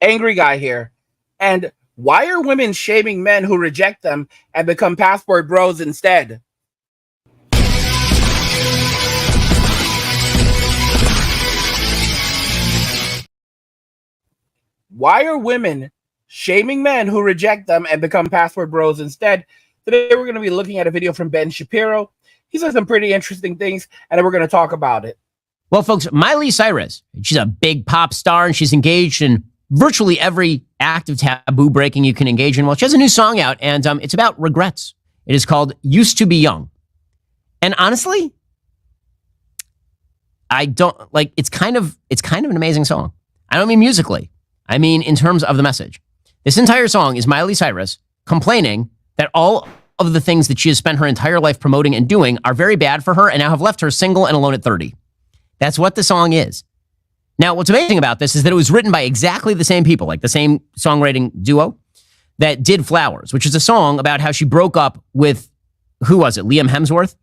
Angry guy here. And why are women shaming men who reject them and become passport bros instead? Why are women shaming men who reject them and become passport bros instead? Today we're going to be looking at a video from Ben Shapiro. He said some pretty interesting things, and we're going to talk about it. Well, folks, Miley Cyrus, she's a big pop star, and she's engaged in virtually every act of taboo breaking you can engage in. Well, she has a new song out, and it's about regrets. It is called Used to Be Young. And honestly, I don't like, it's kind of an amazing song. I don't mean musically. I mean in terms of the message. This entire song is Miley Cyrus complaining that all of the things that she has spent her entire life promoting and doing are very bad for her and now have left her single and alone at 30. That's what the song is. Now, what's amazing about this is that it was written by exactly the same people, like the same songwriting duo that did Flowers, which is a song about how she broke up with, who was it, Liam Hemsworth?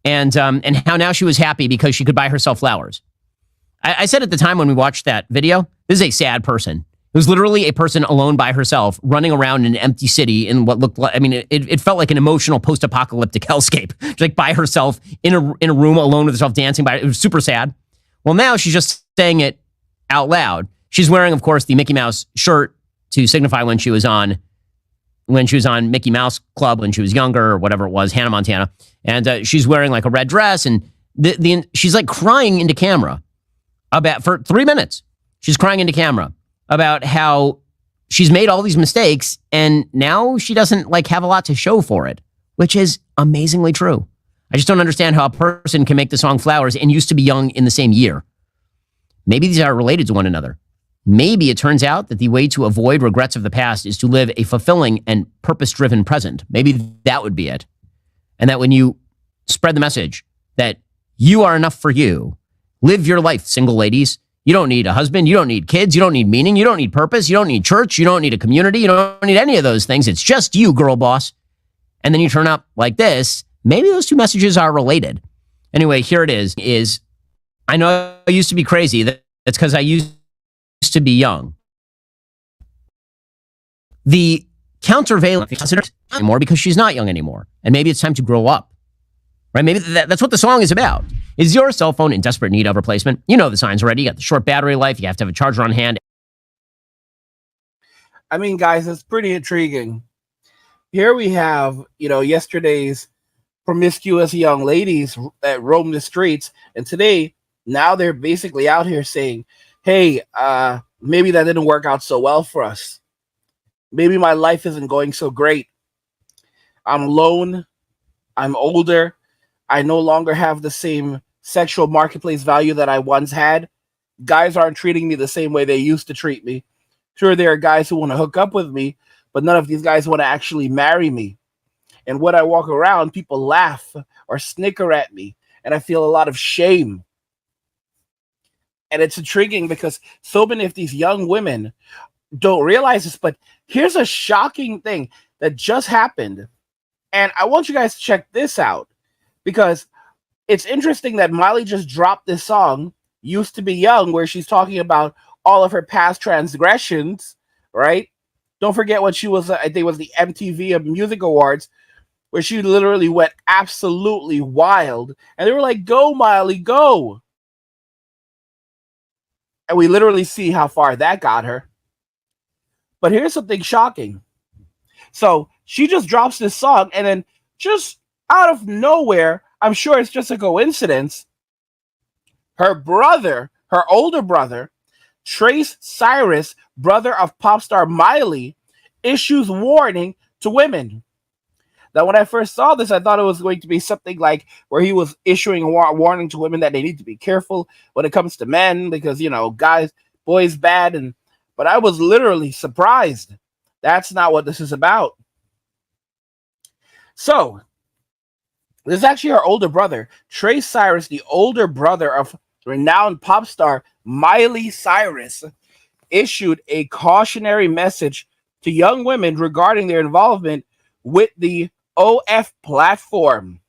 And how now she was happy because she could buy herself flowers. I said at the time when we watched that video, this is a sad person. It was literally a person alone by herself running around in an empty city in what looked like, I mean, it felt like an emotional post-apocalyptic hellscape. She's like by herself in a room alone with herself dancing by it. It was super sad. Well, now she's just saying it out loud. She's wearing, of course, the Mickey Mouse shirt to signify when she was on Mickey Mouse Club when she was younger or whatever it was, Hannah Montana. And she's wearing like a red dress and she's like crying into camera for 3 minutes. She's crying into camera about how she's made all these mistakes and now she doesn't like have a lot to show for it, which is amazingly true. I just don't understand how a person can make the song Flowers and Used to Be Young in the same year. Maybe these are related to one another. Maybe it turns out that the way to avoid regrets of the past is to live a fulfilling and purpose-driven present. Maybe that would be it. And that when you spread the message that you are enough for you, live your life, single ladies. You don't need a husband. You don't need kids. You don't need meaning. You don't need purpose. You don't need church. You don't need a community. You don't need any of those things. It's just you, girl boss. And then you turn up like this. Maybe those two messages are related. Anyway, here it is I know I used to be crazy. That's because I used to be young. The countervailing considered anymore because she's not young anymore. And maybe it's time to grow up. Right? Maybe that's what the song is about. Is your cell phone in desperate need of replacement? You know the signs already. You got the short battery life. You have to have a charger on hand. I mean, guys, it's pretty intriguing. Here we have, yesterday's promiscuous young ladies that roam the streets. And today, now they're basically out here saying, hey, maybe that didn't work out so well for us. Maybe my life isn't going so great. I'm alone. I'm older. I no longer have the same sexual marketplace value that I once had. Guys aren't treating me the same way they used to treat me. Sure, there are guys who want to hook up with me, but none of these guys want to actually marry me. And when I walk around, people laugh or snicker at me, and I feel a lot of shame. And it's intriguing because so many of these young women don't realize this, but here's a shocking thing that just happened. And I want you guys to check this out because it's interesting that Miley just dropped this song, Used to Be Young, where she's talking about all of her past transgressions, right? Don't forget when she was, I think it was the MTV Music Awards, where she literally went absolutely wild. And they were like, go, Miley, go. And we literally see how far that got her. But here's something shocking. So she just drops this song, and then just out of nowhere, I'm sure it's just a coincidence, her brother, her older brother, Trace Cyrus, brother of pop star Miley, issues warning to women. Now, when I first saw this, I thought it was going to be something like where he was issuing a warning to women that they need to be careful when it comes to men because, boys bad. But I was literally surprised. That's not what this is about. So, this is actually her older brother, Trace Cyrus, the older brother of renowned pop star Miley Cyrus, issued a cautionary message to young women regarding their involvement with the OF platform.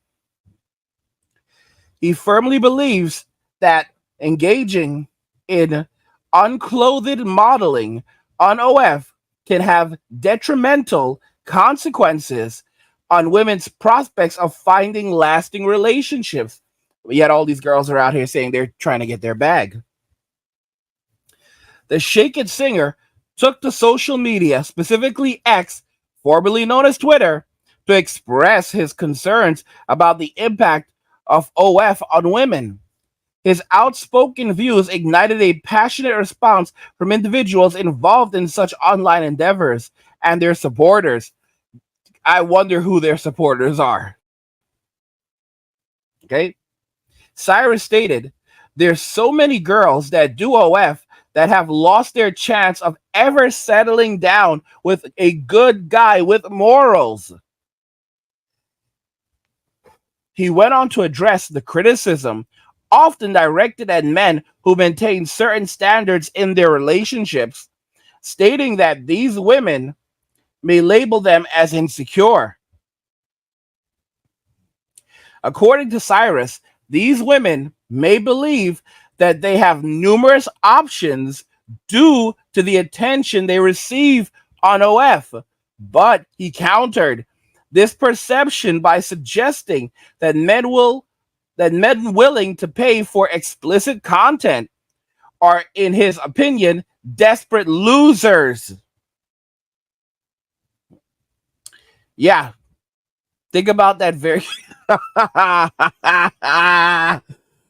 He firmly believes that engaging in unclothed modeling on OF can have detrimental consequences on women's prospects of finding lasting relationships. Yet all these girls are out here saying they're trying to get their bag. The Shake It singer took to social media, specifically X, formerly known as Twitter, to express his concerns about the impact of OF on women. His outspoken views ignited a passionate response from individuals involved in such online endeavors and their supporters. I wonder who their supporters are. Okay? Cyrus stated, there's so many girls that do OF that have lost their chance of ever settling down with a good guy with morals. He went on to address the criticism often directed at men who maintain certain standards in their relationships, stating that these women may label them as insecure. According to Cyrus, these women may believe that they have numerous options due to the attention they receive on OF, but he countered this perception by suggesting that men willing to pay for explicit content are, in his opinion, desperate losers. Yeah, think about that very.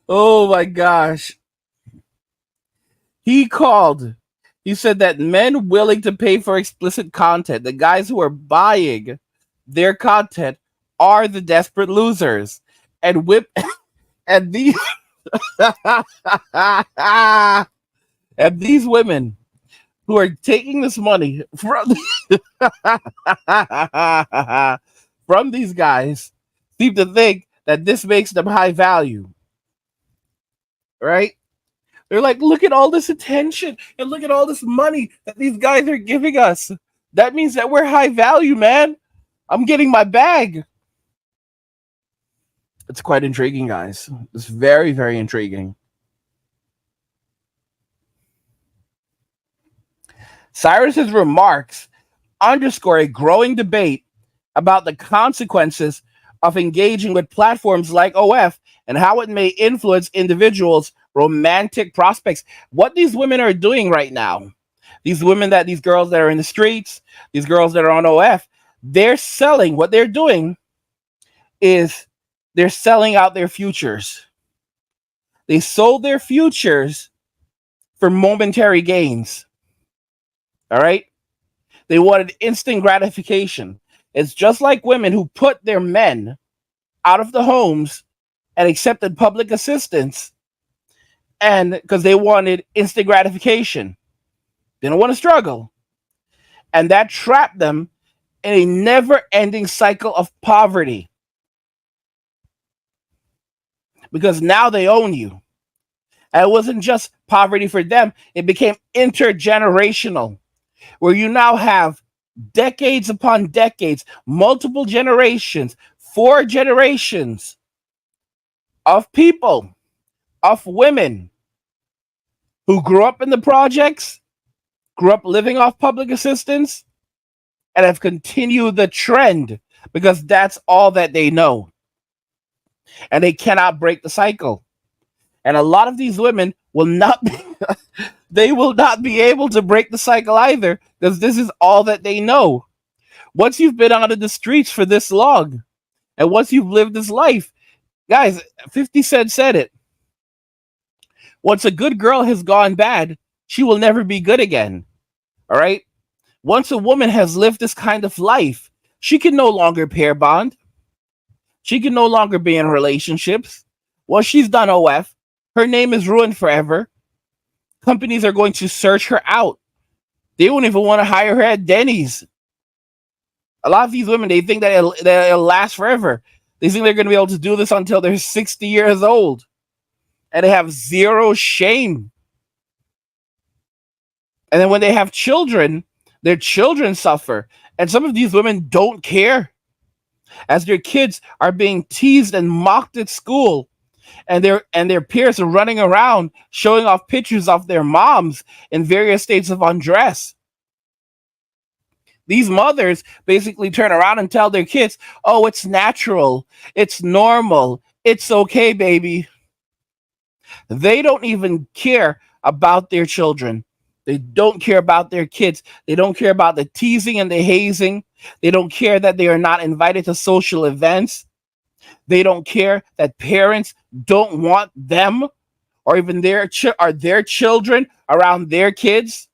Oh my gosh. He said that men willing to pay for explicit content, the guys who are buying their content, are the desperate losers. And and these and these women who are taking this money from these guys seem to think that this makes them high value, right? They're like, look at all this attention and look at all this money that these guys are giving us. That means that we're high value, man. I'm getting my bag. It's quite intriguing, guys. It's very, very intriguing. Cyrus's remarks underscore a growing debate about the consequences of engaging with platforms like OF and how it may influence individuals' romantic prospects. What these women are doing right now, these girls that are in the streets, these girls that are on OF, they're selling. What they're doing is they're selling out their futures. They sold their futures for momentary gains. All right? They wanted instant gratification. It's just like women who put their men out of the homes and accepted public assistance, and because they wanted instant gratification. They don't want to struggle. And that trapped them in a never-ending cycle of poverty. Because now they own you. And it wasn't just poverty for them, it became intergenerational, where you now have decades upon decades, multiple generations, 4 generations of people, of women who grew up in the projects, grew up living off public assistance, and have continued the trend because that's all that they know. And they cannot break the cycle. And a lot of these women will not be, they will not be able to break the cycle either, because this is all that they know. Once you've been out of the streets for this long, and once you've lived this life, guys, 50 Cent said it. Once a good girl has gone bad, she will never be good again. All right? Once a woman has lived this kind of life, she can no longer pair bond. She can no longer be in relationships. Once she's done OF, her name is ruined forever. Companies are going to search her out. They won't even want to hire her at Denny's. A lot of these women, they think that it'll last forever. They think they're going to be able to do this until they're 60 years old. And they have zero shame. And then when they have children, their children suffer. And some of these women don't care, as their kids are being teased and mocked at school. And their peers are running around showing off pictures of their moms in various states of undress. These mothers basically turn around and tell their kids, oh, it's natural, it's normal, it's okay, baby. They don't even care about their children. They don't care about their kids. They don't care about the teasing and the hazing. They don't care that they are not invited to social events. They don't care that parents don't want them or even their children around their kids.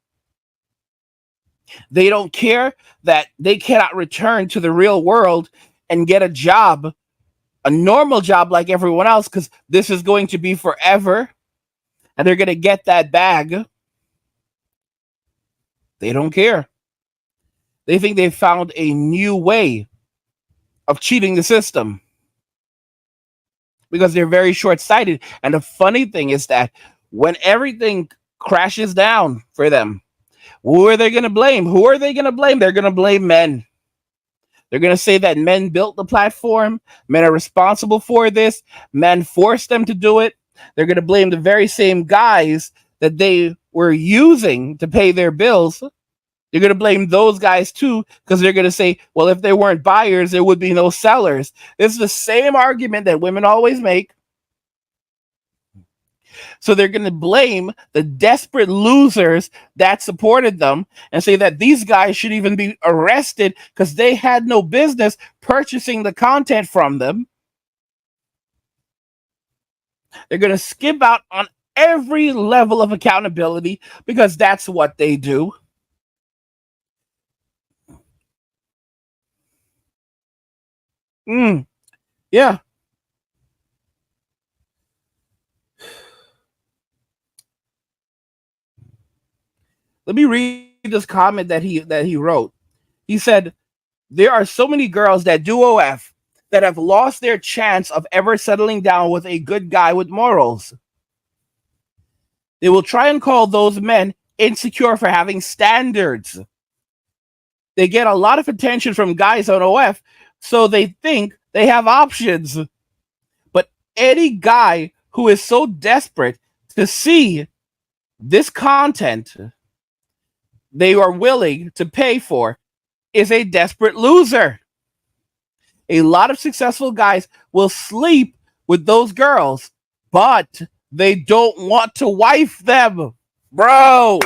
They don't care that they cannot return to the real world and get a job, a normal job like everyone else, because this is going to be forever and they're going to get that bag. They don't care. They think they've found a new way of cheating the system because they're very short sighted. And the funny thing is that when everything crashes down for them, who are they going to blame? Who are they going to blame? They're going to blame men. They're going to say that men built the platform, men are responsible for this, men forced them to do it. They're going to blame the very same guys that they were using to pay their bills. They're going to blame those guys too, because they're going to say, well, if there weren't buyers, there would be no sellers. This is the same argument that women always make. So they're going to blame the desperate losers that supported them and say that these guys should even be arrested because they had no business purchasing the content from them. They're going to skip out on every level of accountability because that's what they do. Yeah. Let me read this comment that he wrote. He said, there are so many girls that do OF that have lost their chance of ever settling down with a good guy with morals. They will try and call those men insecure for having standards. They get a lot of attention from guys on OF, so they think they have options. But any guy who is so desperate to see this content they are willing to pay for is a desperate loser. A lot of successful guys will sleep with those girls, but they don't want to wife them. Bro,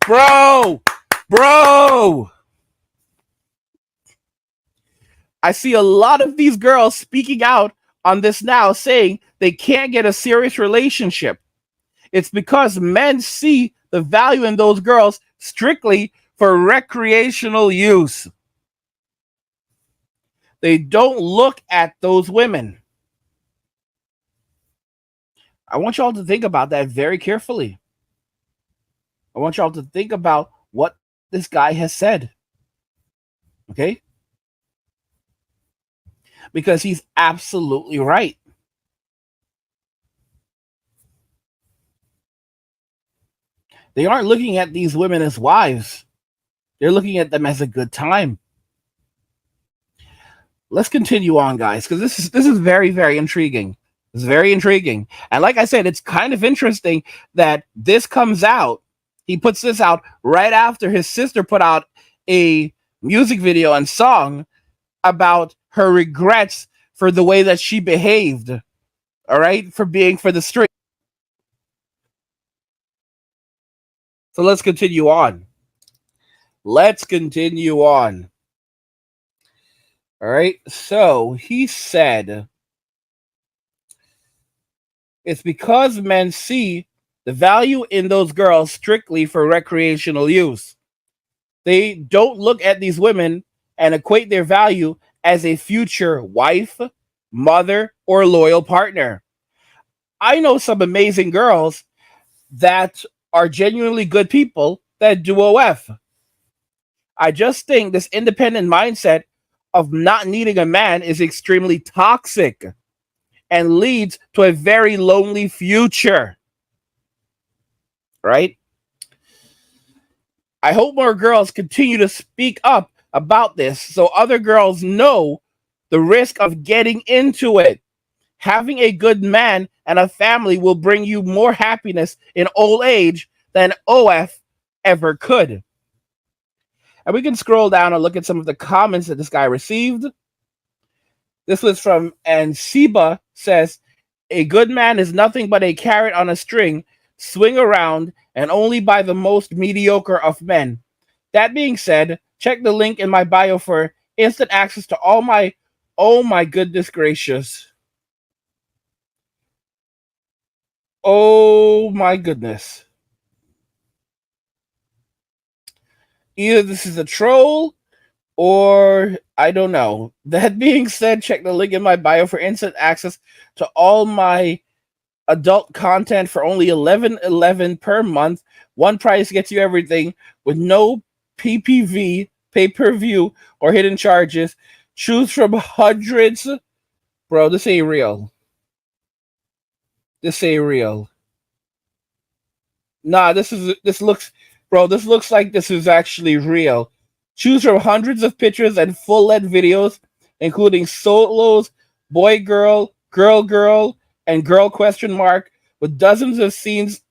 bro, bro. I see a lot of these girls speaking out on this now, saying they can't get a serious relationship. It's because men see the value in those girls strictly for recreational use. They don't look at those women. I want y'all to think about that very carefully. I want y'all to think about what this guy has said. Okay? Because he's absolutely right. They aren't looking at these women as wives. They're looking at them as a good time. Let's continue on, guys, because this is very, very intriguing. It's very intriguing. And like I said, it's kind of interesting that this comes out. He puts this out right after his sister put out a music video and song about her regrets for the way that she behaved. All right, for being for the street. So let's continue on. Let's continue on. All right. So he said, it's because men see the value in those girls strictly for recreational use. They don't look at these women and equate their value as a future wife, mother, or loyal partner. I know some amazing girls that are genuinely good people that do OF. I just think this independent mindset of not needing a man is extremely toxic and leads to a very lonely future. Right? I hope more girls continue to speak up about this so other girls know the risk of getting into it. Having a good man and a family will bring you more happiness in old age than OF ever could. And we can scroll down and look at some of the comments that this guy received. This was from, and Seba says, a good man is nothing but a carrot on a string, swing around, and only by the most mediocre of men. That being said, check the link in my bio for instant access to all my. Oh my goodness gracious. Oh my goodness. Either this is a troll or I don't know. That being said, check the link in my bio for instant access to all my adult content for only $11.11 per month. One price gets you everything with no PPV, pay-per-view, or hidden charges. Choose from hundreds. Bro, this ain't real. This ain't real. Nah, this looks, bro, this looks like this is actually real. Choose from hundreds of pictures and full-length videos, including solos, boy girl, girl girl, and girl question mark, with dozens of scenes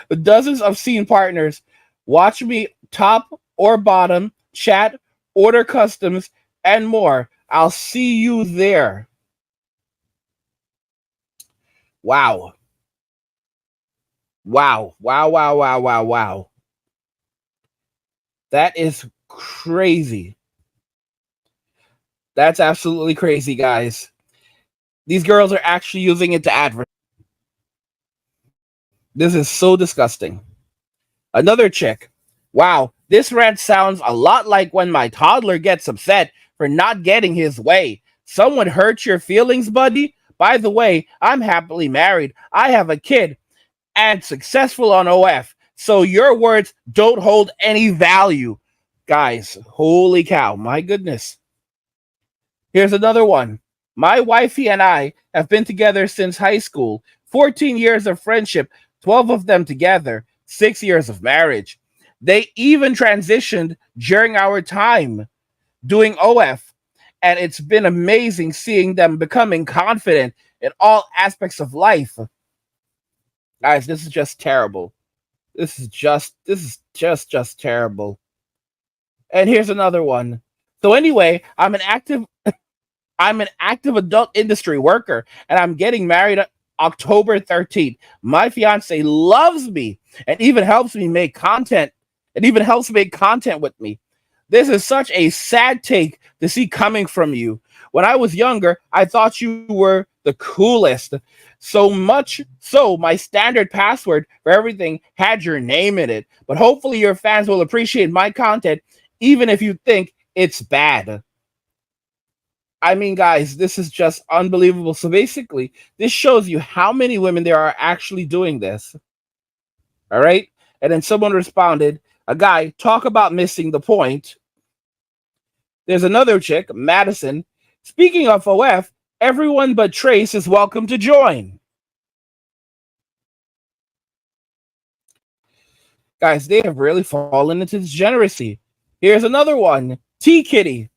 with dozens of scene partners. Watch me top or bottom, chat, order customs, and more. I'll see you there. Wow. Wow. Wow, wow, wow, wow, wow. That is crazy. That's absolutely crazy, guys. These girls are actually using it to advertise. This is so disgusting. Another chick. Wow, this rant sounds a lot like when my toddler gets upset for not getting his way. Someone hurt your feelings, buddy? By the way, I'm happily married. I have a kid and successful on OF. So your words don't hold any value. Guys, holy cow, my goodness. Here's another one. My wifey and I have been together since high school. 14 years of friendship, 12 of them together, 6 years of marriage. They even transitioned during our time doing OF, and it's been amazing seeing them becoming confident in all aspects of life. Guys, this is just terrible. This is just terrible. And here's another one. So anyway, I'm an active adult industry worker, and I'm getting married October 13th. My fiance loves me and even helps me make content. It even helps make content with me. This is such a sad take to see coming from you. When I was younger, I thought you were the coolest. So much so, my standard password for everything had your name in it. But hopefully, your fans will appreciate my content, even if you think it's bad. I mean, guys, this is just unbelievable. So basically, this shows you how many women there are actually doing this. All right. And then someone responded, a guy, talk about missing the point. There's another chick, Madison. Speaking of OF, everyone but Trace is welcome to join. Guys, they have really fallen into degeneracy. Here's another one, T Kitty.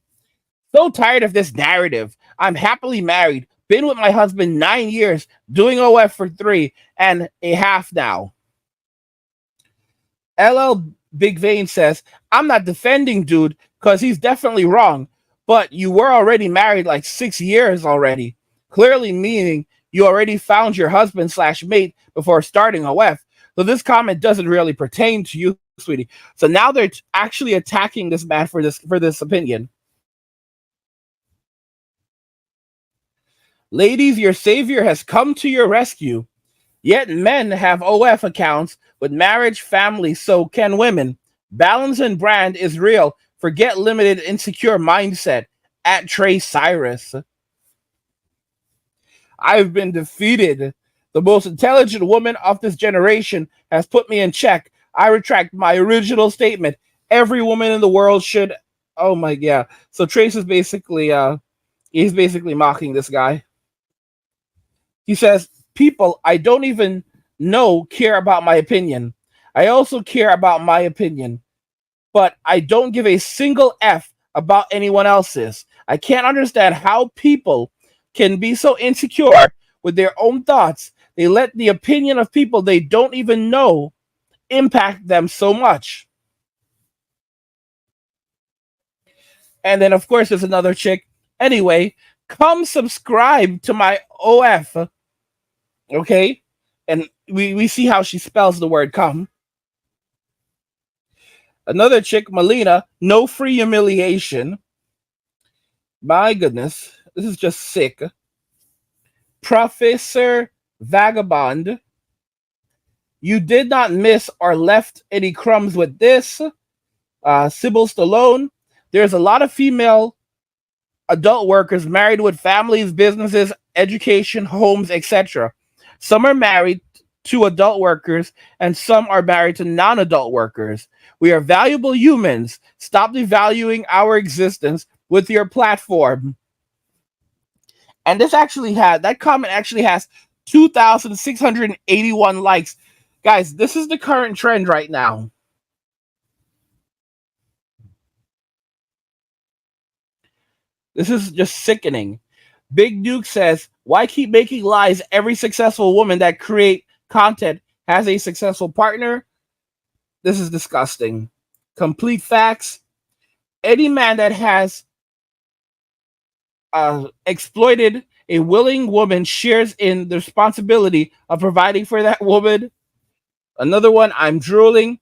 So tired of this narrative. I'm happily married, been with my husband 9 years, doing OF for 3.5 now. LL Big Vein says, I'm not defending dude because he's definitely wrong, but you were already married like 6 years already. Clearly meaning you already found your husband slash mate before starting OF. So this comment doesn't really pertain to you, sweetie. So now they're actually attacking this man for this opinion. Ladies, your savior has come to your rescue. Yet men have OF accounts with marriage, family, so can women. Balance and brand is real. Forget limited, insecure mindset. At Trey Cyrus. I've been defeated. The most intelligent woman of this generation has put me in check. I retract my original statement. Every woman in the world should. Oh my god. So Trace is basically he's basically mocking this guy. He says, people I don't even know care about my opinion. I also care about my opinion, but I don't give a single F about anyone else's. I can't understand how people can be so insecure with their own thoughts. They let the opinion of people they don't even know impact them so much. And then, of course, there's another chick. Anyway, come subscribe to my OF. Okay? And we see how she spells the word come. Another chick, Melina, no free humiliation. My goodness, this is just sick. Professor Vagabond, you did not miss or left any crumbs with this. Sybil Stallone, there's a lot of female adult workers married with families, businesses, education, homes, etc. Some are married to adult workers and some are married to non-adult workers. We are valuable humans. Stop devaluing our existence with your platform. And that comment actually has 2,681 likes. Guys, this is the current trend right now. This is just sickening. Big Duke says, why keep making lies? Every successful woman that create content has a successful partner. This is disgusting. Complete facts. Any man that has exploited a willing woman shares in the responsibility of providing for that woman. Another one, I'm drooling.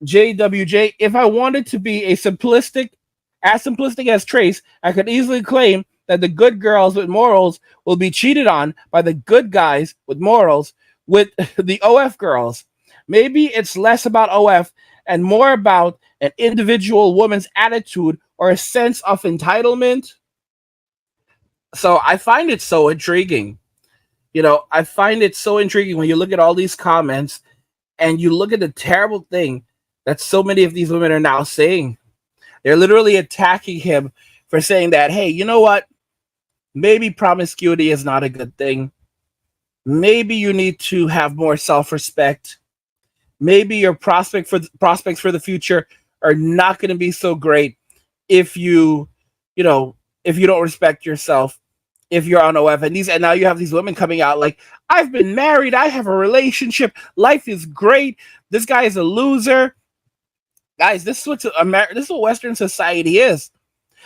JWJ, if I wanted to be as simplistic as Trace, I could easily claim that the good girls with morals will be cheated on by the good guys with morals with the OF girls. Maybe it's less about OF and more about an individual woman's attitude or a sense of entitlement. So I find it so intriguing. I find it so intriguing when you look at all these comments and you look at the terrible thing that so many of these women are now saying. They're literally attacking him for saying that, hey, you know what? Maybe promiscuity is not a good thing. Maybe you need to have more self-respect. Maybe your prospects for the future are not going to be so great if if you don't respect yourself, if you're on OF. And now you have these women coming out like, I've been married, I have a relationship, life is great, this guy is a loser. Guys, this is what Western society is.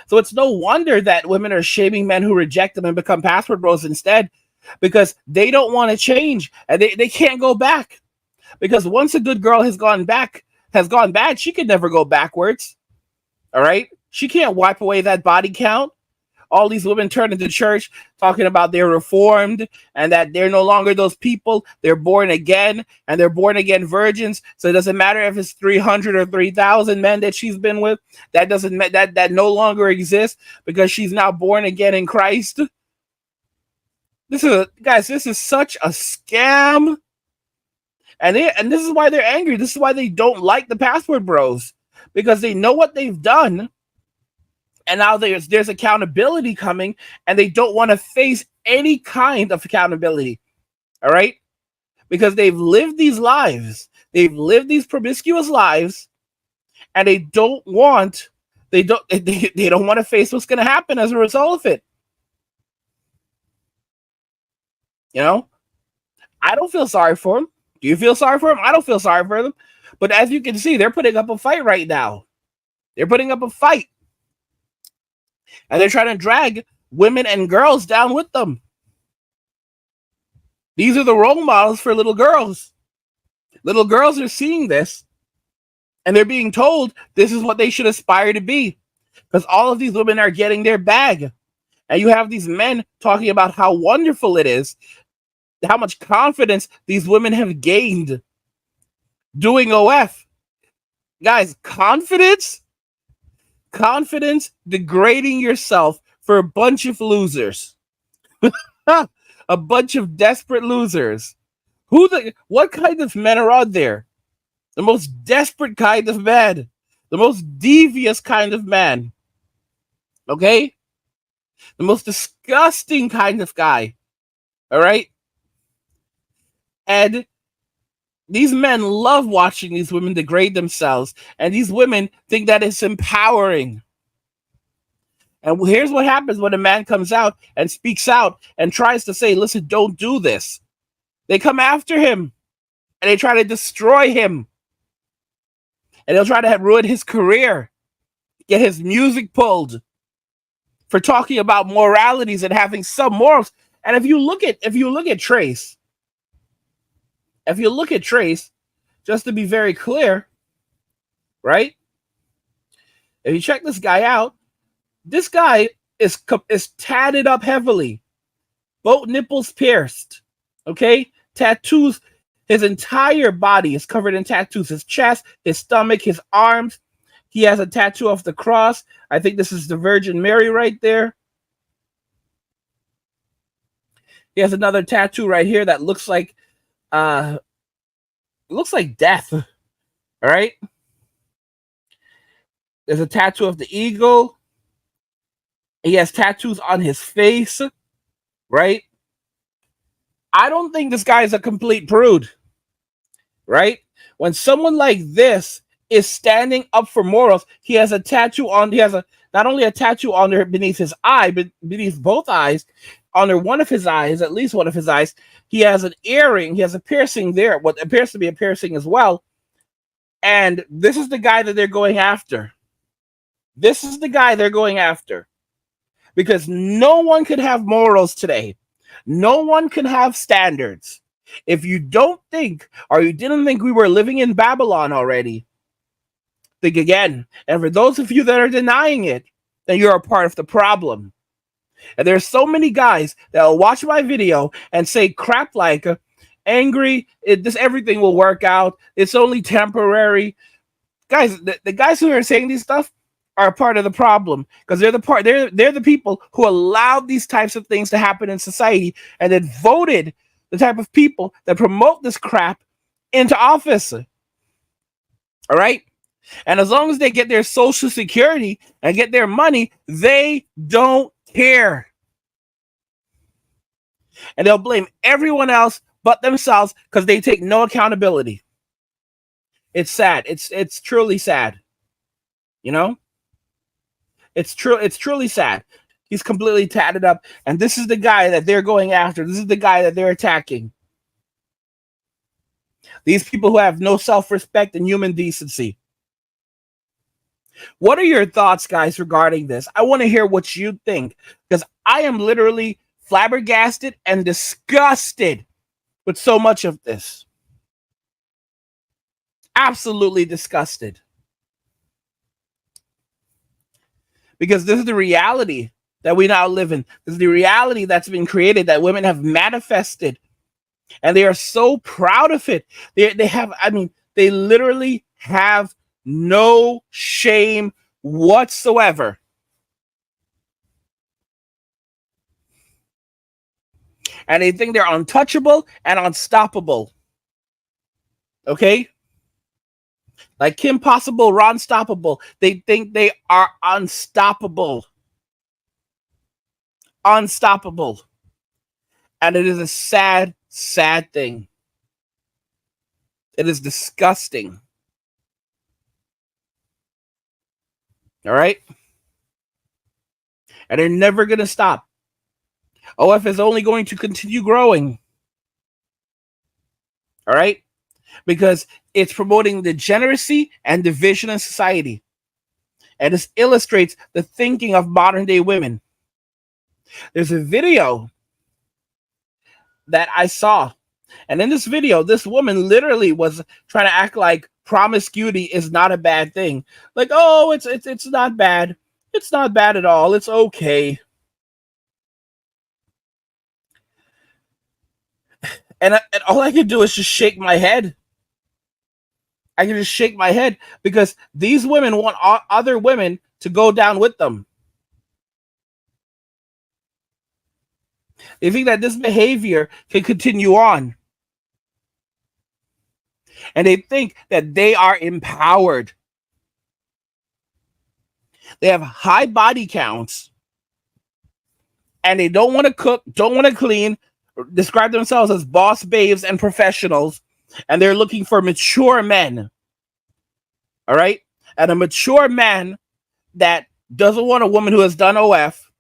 So it's no wonder that women are shaming men who reject them and become password bros instead, because they don't want to change and they can't go back. Because once a good girl has gone bad, she can never go backwards. All right? She can't wipe away that body count. All these women turn into church talking about they're reformed and that they're no longer those people. They're born again and they're born again virgins. So it doesn't matter if it's 300 or 3,000 men that she's been with. That no longer exists because she's now born again in Christ. This is such a scam. And this is why they're angry. This is why they don't like the password bros, because they know what they've done. And now there's accountability coming, and they don't want to face any kind of accountability. All right? Because they've lived these lives. They've lived these promiscuous lives, and they don't want to face what's going to happen as a result of it. I don't feel sorry for them. Do you feel sorry for them? I don't feel sorry for them. But as you can see, they're putting up a fight right now. They're putting up a fight. And they're trying to drag women and girls down with them. These are the role models for little girls. Little girls are seeing this, and they're being told this is what they should aspire to be, because all of these women are getting their bag. And you have these men talking about how wonderful it is, how much confidence these women have gained doing OF. Guys, confidence degrading yourself for a bunch of losers. A bunch of desperate losers. What kind of men are out there? The most desperate kind of man. The most devious kind of man. Okay? The most disgusting kind of guy. All right? And these men love watching these women degrade themselves. And these women think that it's empowering. And here's what happens when a man comes out and speaks out and tries to say, listen, don't do this. They come after him and they try to destroy him. And they'll try to ruin his career. get his music pulled for talking about moralities and having some morals. And if you look at Trace, just to be very clear, right? If you check this guy out, this guy is tatted up heavily, both nipples pierced, okay, tattoos. His entire body is covered in tattoos. His chest, his stomach, his arms. He has a tattoo of the cross. I think this is the Virgin Mary right there. He has another tattoo right here that looks like death. All right. There's a tattoo of the eagle. He has tattoos on his face, right? I don't think this guy is a complete prude, right? When someone like this is standing up for morals, he has a tattoo on. He has not only a tattoo on there beneath his eye, but beneath both eyes, under one of his eyes, at least one of his eyes. He has an earring. He has a piercing there, what appears to be a piercing as well. And this is the guy that they're going after. This is the guy they're going after. Because no one could have morals today. No one can have standards. If you don't think, or you didn't think we were living in Babylon already, think again. And for those of you that are denying it, then you're a part of the problem. And there's so many guys that will watch my video and say crap like, angry, everything will work out. It's only temporary. Guys, the guys who are saying these stuff are a part of the problem, because they're the people who allowed these types of things to happen in society and then voted the type of people that promote this crap into office. All right? And as long as they get their social security and get their money, they don't care. And they'll blame everyone else but themselves because they take no accountability. It's sad. It's truly sad. You know? It's truly sad. He's completely tatted up, and this is the guy that they're going after. This is the guy that they're attacking. These people who have no self-respect and human decency. What are your thoughts, guys, regarding this? I want to hear what you think, because I am literally flabbergasted and disgusted with so much of this. Absolutely disgusted. Because this is the reality that we now live in. This is the reality that's been created, that women have manifested. And they are so proud of it. They literally have no shame whatsoever. And they think they're untouchable and unstoppable. Okay? Like Kim Possible, Ron Stoppable. They think they are unstoppable. Unstoppable. And it is a sad, sad thing. It is disgusting. All right? And they're never going to stop. OF is only going to continue growing. All right? Because it's promoting degeneracy and division in society. And this illustrates the thinking of modern day women. There's a video that I saw. And in this video, this woman literally was trying to act like promiscuity is not a bad thing. Like, oh, it's not bad. It's not bad at all. It's okay. And all I can do is just shake my head. I can just shake my head, because these women want other women to go down with them. They think that this behavior can continue on. And they think that they are empowered. They have high body counts. And they don't want to cook, don't want to clean, describe themselves as boss babes and professionals. And they're looking for mature men. All right? And a mature man that doesn't want a woman who has done OF,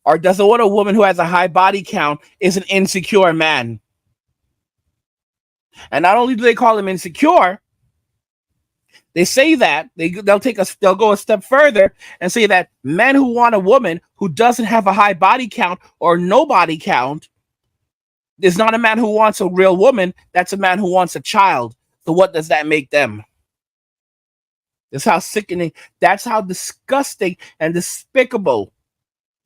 or doesn't want a woman who has a high body count, is an insecure man. And not only do they call him insecure, They say that they'll go a step further and say that men who want a woman who doesn't have a high body count or no body count is not a man who wants a real woman. That's a man who wants a child. So what does that make them? That's how sickening, that's how disgusting and despicable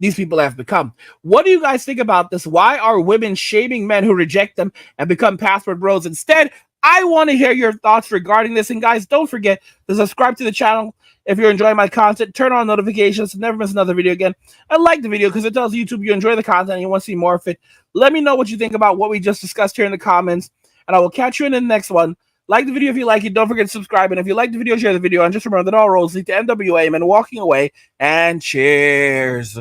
these people have become. What do you guys think about this? Why are women shaming men who reject them and become password bros instead? I want to hear your thoughts regarding this. And guys, don't forget to subscribe to the channel if you're enjoying my content. Turn on notifications to never miss another video again. And like the video because it tells YouTube you enjoy the content and you want to see more of it. Let me know what you think about what we just discussed here in the comments. And I will catch you in the next one. Like the video if you like it. Don't forget to subscribe. And if you like the video, share the video. And just remember that all roads lead to NWA, men walking away. And cheers.